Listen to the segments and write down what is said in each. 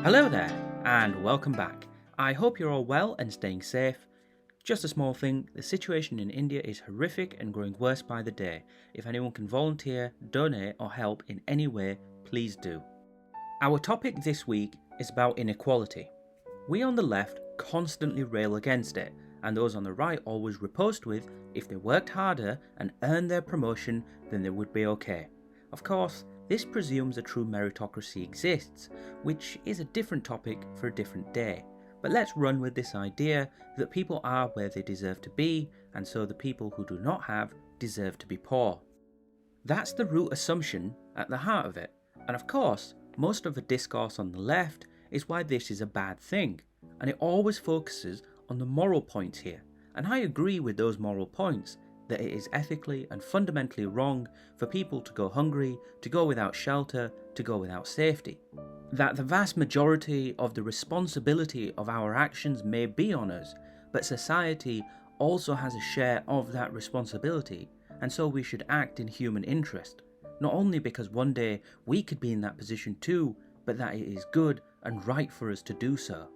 Hello there, and welcome back. I hope you're all well and staying safe. Just a small thing, the situation in India is horrific and growing worse by the day. If anyone can volunteer, donate, or help in any way, please do. Our topic this week is about inequality. We on the left constantly rail against it, and those on the right always riposte with if they worked harder and earned their promotion, then they would be okay. Of course, this presumes a true meritocracy exists, which is a different topic for a different day. But let's run with this idea that people are where they deserve to be, and so the people who do not have deserve to be poor. That's the root assumption at the heart of it, and of course, most of the discourse on the left is why this is a bad thing, and it always focuses on the moral points here, and I agree with those moral points, that it is ethically and fundamentally wrong for people to go hungry, to go without shelter, to go without safety. That the vast majority of the responsibility of our actions may be on us, but society also has a share of that responsibility, and so we should act in human interest, not only because one day we could be in that position too, but that it is good and right for us to do so.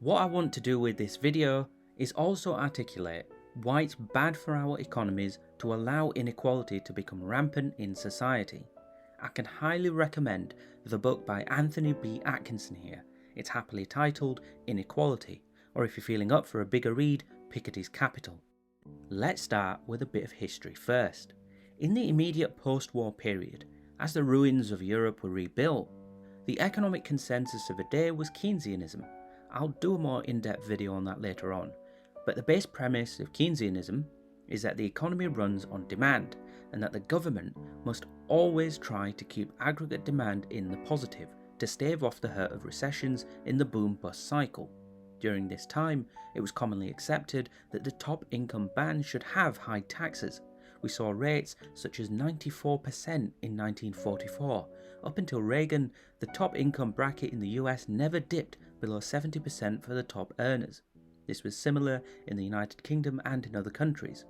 What I want to do with this video is also articulate why it's bad for our economies to allow inequality to become rampant in society. I can highly recommend the book by Anthony B. Atkinson here. It's happily titled Inequality, or if you're feeling up for a bigger read, Piketty's Capital. Let's start with a bit of history first. In the immediate post-war period, as the ruins of Europe were rebuilt, the economic consensus of the day was Keynesianism. I'll do a more in-depth video on that later on. But the base premise of Keynesianism is that the economy runs on demand, and that the government must always try to keep aggregate demand in the positive to stave off the hurt of recessions in the boom-bust cycle. During this time, it was commonly accepted that the top income band should have high taxes. We saw rates such as 94% in 1944. Up until Reagan, the top income bracket in the US never dipped below 70% for the top earners. This was similar in the United Kingdom and in other countries.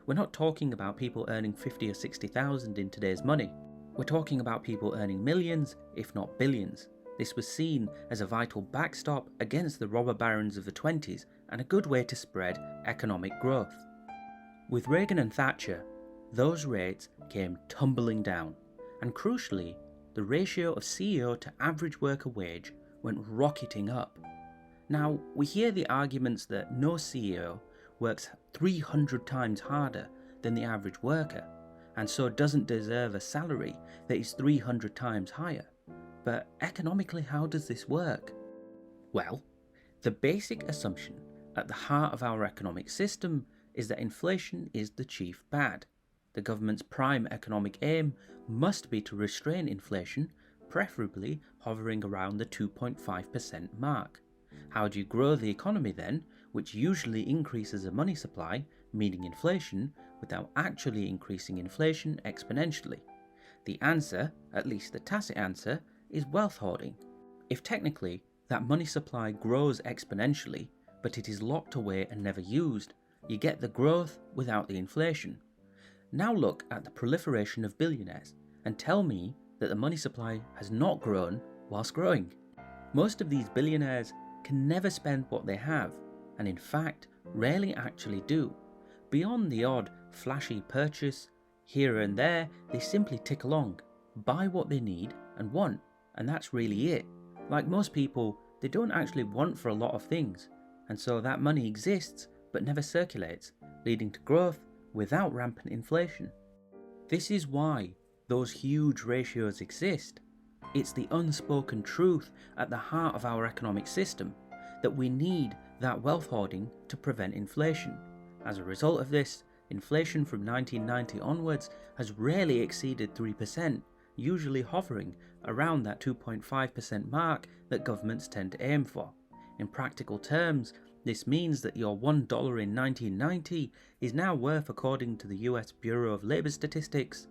We're not talking about people earning 50 or 60,000 in today's money. We're talking about people earning millions, if not billions. This was seen as a vital backstop against the robber barons of the 20s and a good way to spread economic growth. With Reagan and Thatcher, those rates came tumbling down, and crucially, the ratio of CEO to average worker wage went rocketing up. Now, we hear the arguments that no CEO works 300 times harder than the average worker, and so doesn't deserve a salary that is 300 times higher. But economically, how does this work? Well, the basic assumption at the heart of our economic system is that inflation is the chief bad. The government's prime economic aim must be to restrain inflation, preferably hovering around the 2.5% mark. How do you grow the economy then, which usually increases the money supply, meaning inflation, without actually increasing inflation exponentially? The answer, at least the tacit answer, is wealth hoarding. If technically that money supply grows exponentially, but it is locked away and never used, you get the growth without the inflation. Now look at the proliferation of billionaires and tell me that the money supply has not grown whilst growing. Most of these billionaires can never spend what they have, and in fact rarely actually do. Beyond the odd flashy purchase here and there, they simply tick along, buy what they need and want, and that's really it. Like most people, they don't actually want for a lot of things, and so that money exists but never circulates, leading to growth without rampant inflation. This is why those huge ratios exist. It's the unspoken truth at the heart of our economic system that we need that wealth hoarding to prevent inflation. As a result of this, inflation from 1990 onwards has rarely exceeded 3%, usually hovering around that 2.5% mark that governments tend to aim for. In practical terms, this means that your $1 in 1990 is now worth, according to the US Bureau of Labor Statistics,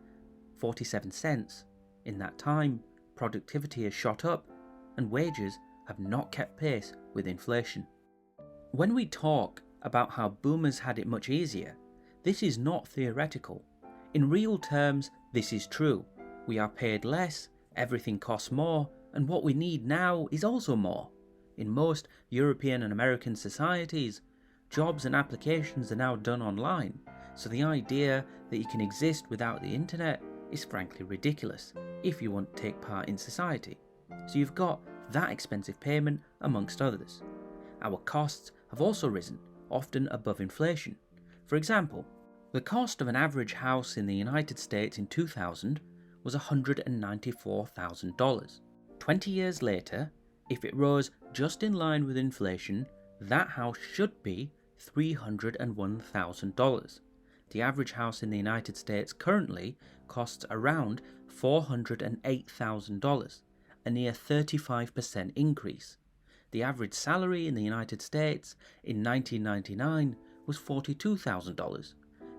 47 cents. In that time, productivity has shot up, and wages have not kept pace with inflation. When we talk about how boomers had it much easier, this is not theoretical. In real terms, this is true. We are paid less, everything costs more, And what we need now is also more. In most European and American societies, jobs and applications are now done online, so the idea that you can exist without the internet is frankly ridiculous if you want to take part in society. So you've got that expensive payment amongst others. Our costs have also risen, often above inflation. For example, the cost of an average house in the United States in 2000 was $194,000. 20 years later, if it rose just in line with inflation, that house should be $301,000. The average house in the United States currently costs around $408,000, a near 35% increase. The average salary in the United States in 1999 was $42,000.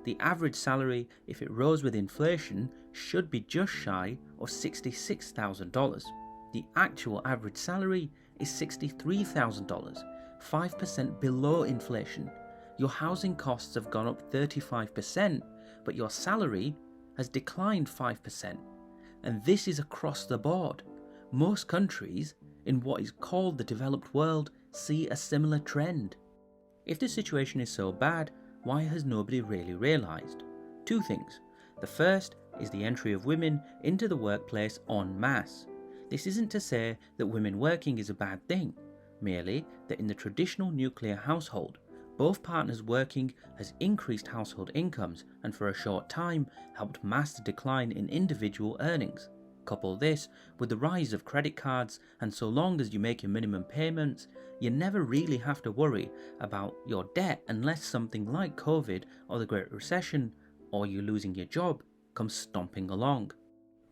The average salary, if it rose with inflation, should be just shy of $66,000. The actual average salary is $63,000, 5% below inflation. Your housing costs have gone up 35%, but your salary has declined 5%. And this is across the board. Most countries in what is called the developed world see a similar trend. If the situation is so bad, why has nobody really realised? Two things. The first is the entry of women into the workplace en masse. This isn't to say that women working is a bad thing, merely that in the traditional nuclear household, both partners working has increased household incomes and for a short time helped mask the decline in individual earnings. Couple this with the rise of credit cards, and so long as you make your minimum payments, you never really have to worry about your debt unless something like COVID or the Great Recession or you losing your job comes stomping along.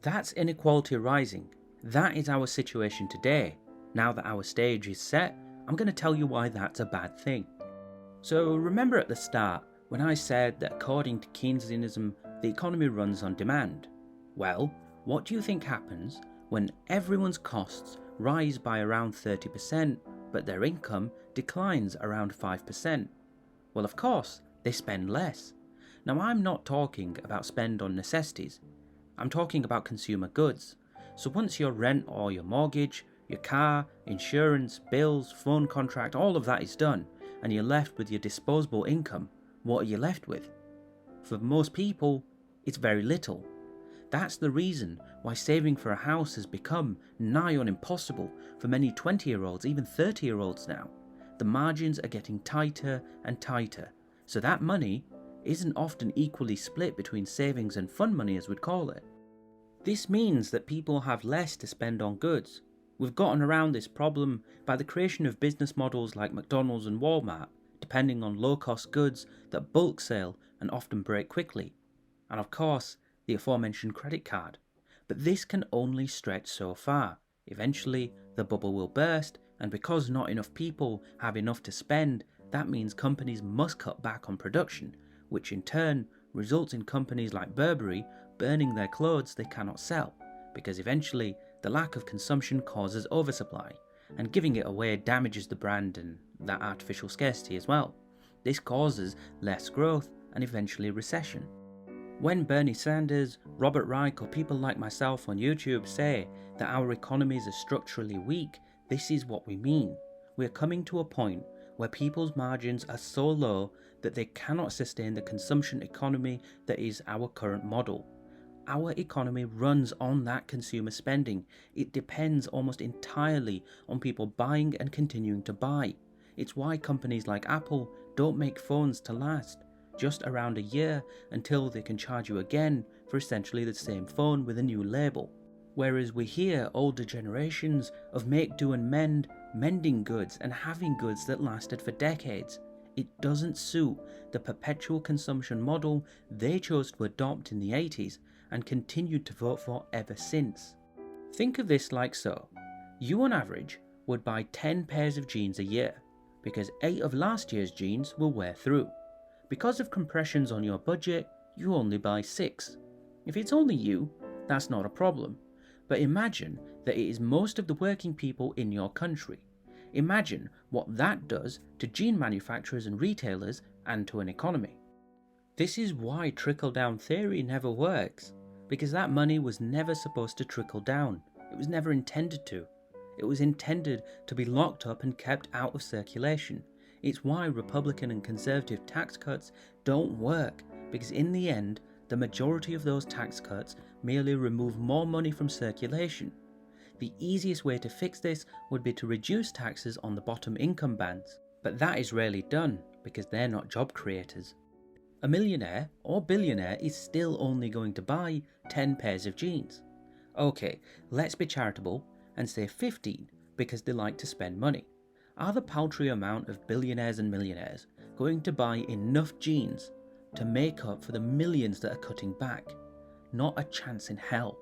That's inequality rising. That is our situation today. Now that our stage is set, I'm going to tell you why that's a bad thing. So remember at the start when I said that according to Keynesianism, the economy runs on demand? Well, what do you think happens when everyone's costs rise by around 30%, but their income declines around 5%? Well, of course, they spend less. Now, I'm not talking about spend on necessities. I'm talking about consumer goods. So once your rent or your mortgage, your car, insurance, bills, phone contract, all of that is done, and you're left with your disposable income, what are you left with? For most people, it's very little. That's the reason why saving for a house has become nigh on impossible for many 20-year-olds, even 30-year-olds now. The margins are getting tighter and tighter, so that money isn't often equally split between savings and fun money as we'd call it. This means that people have less to spend on goods. We've gotten around this problem by the creation of business models like McDonald's and Walmart, depending on low-cost goods that bulk sale and often break quickly. And of course, the aforementioned credit card. But this can only stretch so far. Eventually, the bubble will burst, and because not enough people have enough to spend, that means companies must cut back on production, which in turn results in companies like Burberry burning their clothes they cannot sell, because eventually the lack of consumption causes oversupply, and giving it away damages the brand and that artificial scarcity as well. This causes less growth and eventually recession. When Bernie Sanders, Robert Reich or people like myself on YouTube say that our economies are structurally weak, this is what we mean. We are coming to a point where people's margins are so low that they cannot sustain the consumption economy that is our current model. Our economy runs on that consumer spending. It depends almost entirely on people buying and continuing to buy. It's why companies like Apple don't make phones to last just around a year until they can charge you again for essentially the same phone with a new label. Whereas we hear older generations of make do and mend, mending goods and having goods that lasted for decades. It doesn't suit the perpetual consumption model they chose to adopt in the 80s and continued to vote for ever since. Think of this like so. You on average would buy 10 pairs of jeans a year because 8 of last year's jeans will wear through. Because of compressions on your budget, you only buy 6. If it's only you, that's not a problem. But imagine that it is most of the working people in your country. Imagine what that does to jean manufacturers and retailers and to an economy. This is why trickle-down theory never works, because that money was never supposed to trickle down. It was never intended to. It was intended to be locked up and kept out of circulation. It's why Republican and Conservative tax cuts don't work, because in the end, the majority of those tax cuts merely remove more money from circulation. The easiest way to fix this would be to reduce taxes on the bottom income bands, but that is rarely done because they're not job creators. A millionaire or billionaire is still only going to buy 10 pairs of jeans. Okay, let's be charitable and say 15 because they like to spend money. Are the paltry amount of billionaires and millionaires going to buy enough jeans to make up for the millions that are cutting back? Not a chance in hell.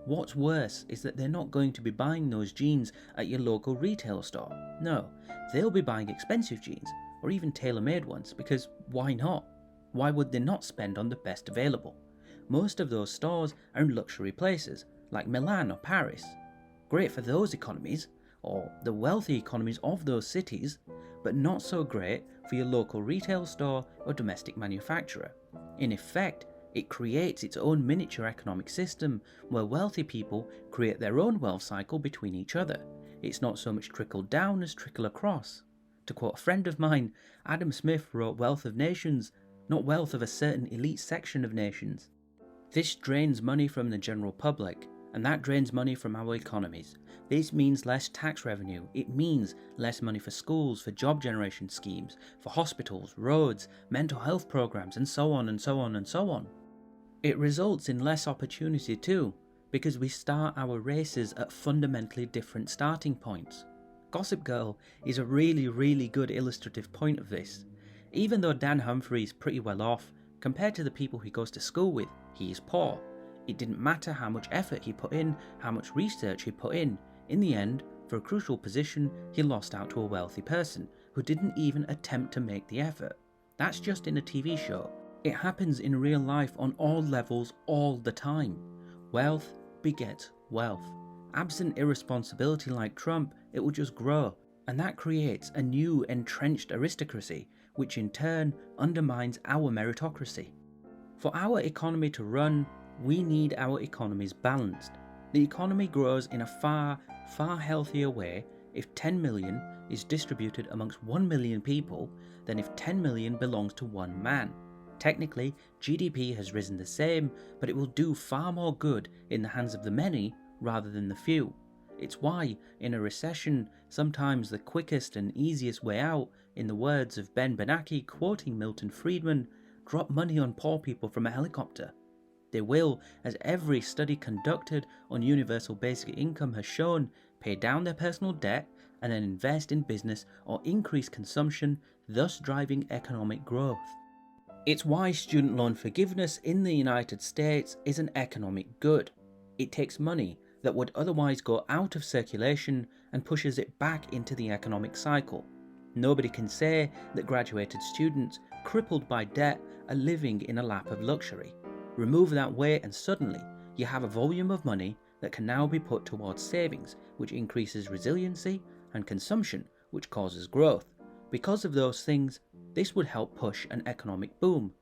What's worse is that they're not going to be buying those jeans at your local retail store. No, they'll be buying expensive jeans, or even tailor-made ones, because why not? Why would they not spend on the best available? Most of those stores are in luxury places, like Milan or Paris. Great for those economies, or the wealthy economies of those cities, but not so great for your local retail store or domestic manufacturer. In effect, it creates its own miniature economic system where wealthy people create their own wealth cycle between each other. It's not so much trickle down as trickle across. To quote a friend of mine, Adam Smith wrote Wealth of Nations, not wealth of a certain elite section of nations. This drains money from the general public, and that drains money from our economies. This means less tax revenue. It means less money for schools, for job generation schemes, for hospitals, roads, mental health programs, and so on and so on and so on. It results in less opportunity too, because we start our races at fundamentally different starting points. Gossip Girl is a really good illustrative point of this. Even though Dan Humphrey is pretty well off, compared to the people he goes to school with, he is poor. It didn't matter how much effort he put in, how much research he put in. In the end, for a crucial position, he lost out to a wealthy person who didn't even attempt to make the effort. That's just in a TV show. It happens in real life on all levels all the time. Wealth begets wealth. Absent irresponsibility like Trump, it will just grow, and that creates a new entrenched aristocracy, which in turn undermines our meritocracy. For our economy to run, we need our economies balanced. The economy grows in a far healthier way if 10 million is distributed amongst 1 million people than if 10 million belongs to one man. Technically, GDP has risen the same, but it will do far more good in the hands of the many rather than the few. It's why, in a recession, sometimes the quickest and easiest way out, in the words of Ben Bernanke quoting Milton Friedman, drop money on poor people from a helicopter. They will, as every study conducted on universal basic income has shown, pay down their personal debt and then invest in business or increase consumption, thus driving economic growth. It's why student loan forgiveness in the United States is an economic good. It takes money that would otherwise go out of circulation and pushes it back into the economic cycle. Nobody can say that graduated students, crippled by debt, are living in a lap of luxury. Remove that weight and suddenly you have a volume of money that can now be put towards savings, which increases resiliency, and consumption, which causes growth. Because of those things, this would help push an economic boom.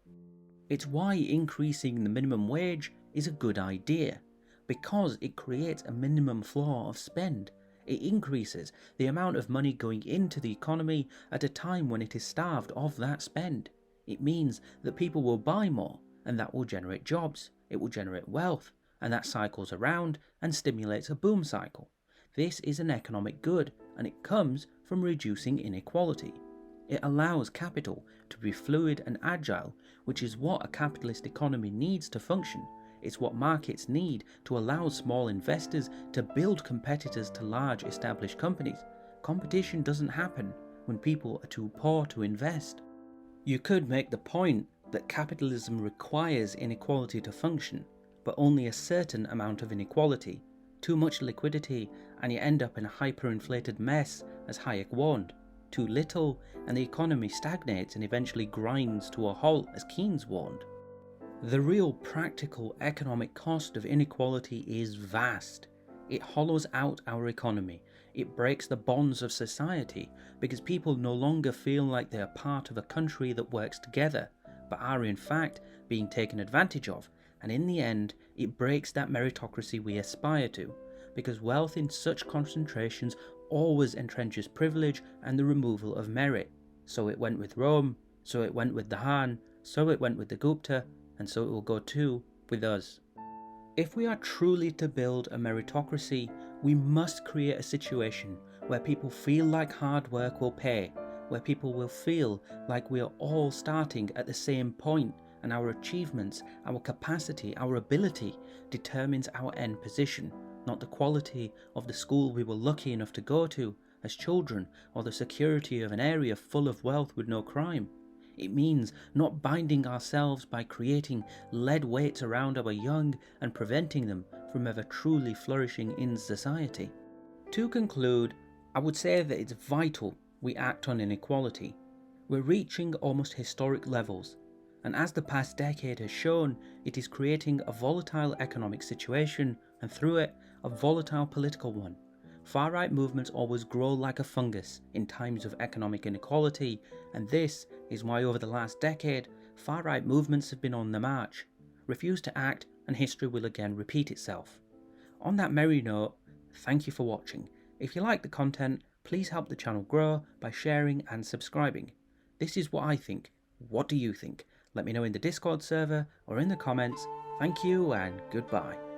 It's why increasing the minimum wage is a good idea, because it creates a minimum floor of spend. It increases the amount of money going into the economy at a time when it is starved of that spend. It means that people will buy more, and that will generate jobs, it will generate wealth, and that cycles around and stimulates a boom cycle. This is an economic good, and it comes from reducing inequality. It allows capital to be fluid and agile, which is what a capitalist economy needs to function. It's what markets need to allow small investors to build competitors to large established companies. Competition doesn't happen when people are too poor to invest. You could make the point that capitalism requires inequality to function, but only a certain amount of inequality. Too much liquidity and you end up in a hyperinflated mess, as Hayek warned. Too little and the economy stagnates and eventually grinds to a halt, as Keynes warned. The real practical economic cost of inequality is vast. It hollows out our economy. It breaks the bonds of society because people no longer feel like they are part of a country that works together, but are in fact being taken advantage of, and in the end it breaks that meritocracy we aspire to. because wealth in such concentrations always entrenches privilege and the removal of merit. So it went with Rome, so it went with the Han, so it went with the Gupta, and so it will go too with us. If we are truly to build a meritocracy, we must create a situation where people feel like hard work will pay, where people will feel like we are all starting at the same point and our achievements, our capacity, our ability determines our end position, not the quality of the school we were lucky enough to go to as children or the security of an area full of wealth with no crime. It means not binding ourselves by creating lead weights around our young and preventing them from ever truly flourishing in society. To conclude, I would say that it's vital we act on inequality. We're reaching almost historic levels, and as the past decade has shown, it is creating a volatile economic situation and through it, a volatile political one. Far-right movements always grow like a fungus in times of economic inequality, and this is why over the last decade, far-right movements have been on the march. Refuse to act and history will again repeat itself. On that merry note, thank you for watching. If you like the content, please help the channel grow by sharing and subscribing. This is what I think. What do you think? Let me know in the Discord server or in the comments. Thank you and goodbye.